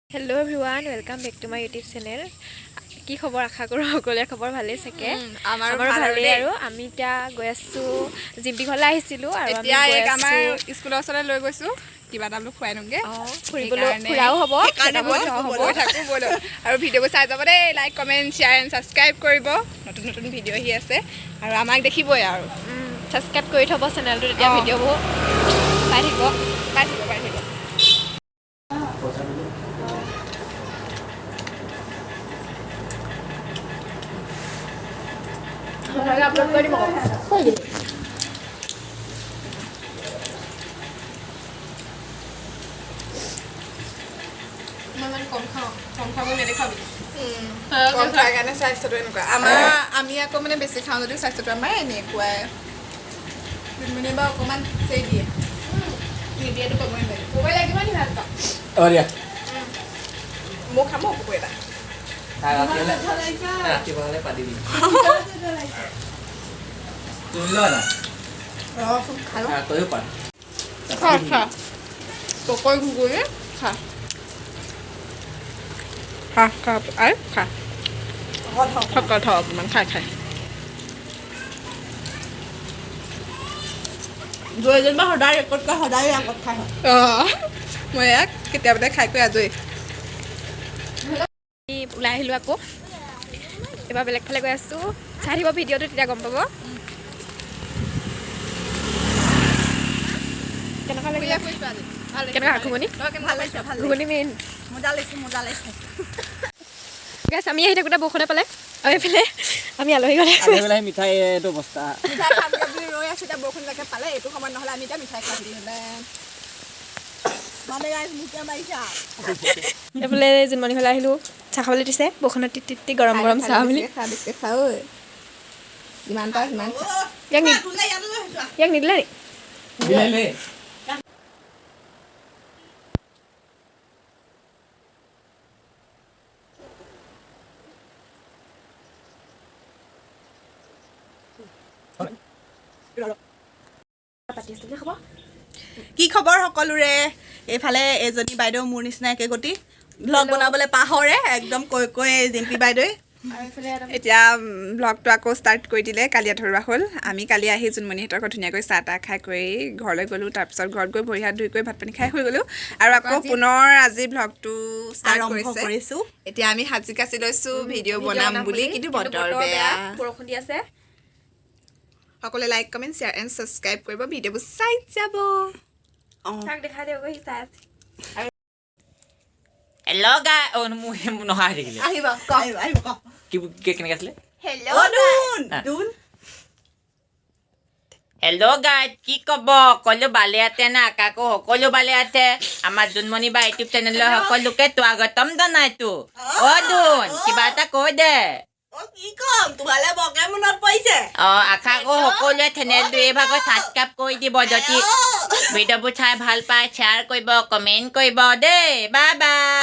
Hello everyone, welcome back to my YouTube channel. কি খবৰ আশা কৰো সকলোৰে খবৰ ভালেই থাকে আমাৰ ভালেই আৰু আমি এতিয়া গৈ আছো জিম্পি ঘৰলৈ আহিছিলো আৰু আমি গৈ আছো আমাৰ স্কুলৰ ওচৰলৈ লৈ গৈছো কিবা এটা লোক খুৱাই নগে ফুৰিবলৈ ফুৰাও হ'ব আৰু ভিডিঅ'বোৰ চাই যাব দেই like comment share and subscribe কৰিব নতুন নতুন ভিডিঅ' আহি আছে আৰু আমাক দেখিবই আৰু সাবস্ক্ৰাইব কৰি থব চেনেলটো তেতিয়া ভিডিঅ'বোৰ পাই থাকিব আপলোড কৰি দিব মানে কম খাব নেদেখাবি কম খাই কাৰণে স্বাস্থ্যটো এনেকুৱা আমি আকৌ মানে বেছি খাওঁ যদিও স্বাস্থ্যটো আমাৰ এনেকুৱাই মানে বা অকণমান চেই দিয়ে নিদিয়েতো ক'বই লাগিব নি ভাল পাওঁ মোক খাব কুকুৰ এটা ৰাতিপুৱালে পাতিবি তুমি লোৱা না তইও পাৰ খা পকৰি ঘুগুৰি খা অকণমান খাই দুইজন বা সদায় ৰেকৰ্ডকৈ সদায় আগত খাই মই ইয়াক কেতিয়াবাতে খাই কৈ আজৰি ওলাই আহিলোঁ আকৌ এবাৰ বেলেগ ফালে গৈ আছোঁ চাই দিব ভিডিঅ'টো তেতিয়া গম পাব কেনেকুৱা লাগিলে কেনেকুৱা ঘুগুনি ঘুগুনি মেইন মজা লাগিছে গেছ আমি আহি থাকোঁতে বৰষুণে পালে আৰু এইফালে আমি আলহী গ'লে মিঠাই এইটো বস্তা মিঠাই খাম বুলি ৰৈ আছোঁ এতিয়া বৰষুণ যাকে পালে এইটো সময় নহ'লে আমি এতিয়া মিঠাই খাই এইফালে জোনমণি ঘৰলৈ আহিলোঁ চাহ খাবলৈ দিছে বৰষুণত টিটি গৰম গৰম চাহ বুলি খাওঁ যিমান পাৰ সিমান ইয়াক নিদিলে নি কি খবৰ সকলোৰে এইফালে এজনী বাইদেউ মোৰ নিচিনা একে গতি ব্লগ বনাবলৈ পাহৰে একদম কৈ জিম্পি বাইদেউ এতিয়া ব্লগটো আকৌ ষ্টাৰ্ট কৰি দিলে কালি আধৰুৱা হ'ল আমি কালি আহি জোনমণিহঁতৰ ঘৰত ধুনীয়াকৈ চাহ তাহ খাই কৰি ঘৰলৈ গ'লোঁ তাৰপিছত ঘৰত গৈ ভৰি হাত ধুই কৰি ভাত পানী খাই হৈ গ'লোঁ আৰু আকৌ পুনৰ আজি ব্লগটো ষ্টাৰ্ট কৰিছোঁ এতিয়া আমি সাজি কাচি লৈছোঁ ভিডিঅ' বনাম বুলি কিন্তু বতৰ বেয়া বৰষুণ দি আছে সকলোৱে like comment share and subscribe কৰিব ভিডিঅ'বোৰ চাই যাব দেখাই দিয়ক চাই আছে হেল্ল' গাই নহয় থাকিলে আহিব কি কেনেকৈ আছিলে হেল্ল' গাই কি ক'ব সকলো ভালে আছে না কাকো সকলো ভালে আছে আমাৰ জোনমণি বা ইউটিউব চেনেলৰ সকলোকে স্বাগতম জনাইছো দুন কিবা এটা কৈ দে আশা কৰো সকলোৱে চেনেলটো এই ভাগত ছাবস্ক্ৰাইব কৰি দিব যদি ভিডিঅ'বোৰ চাই ভাল পায় শ্বেয়াৰ কৰিব কমেণ্ট কৰিব দেই বাই বাই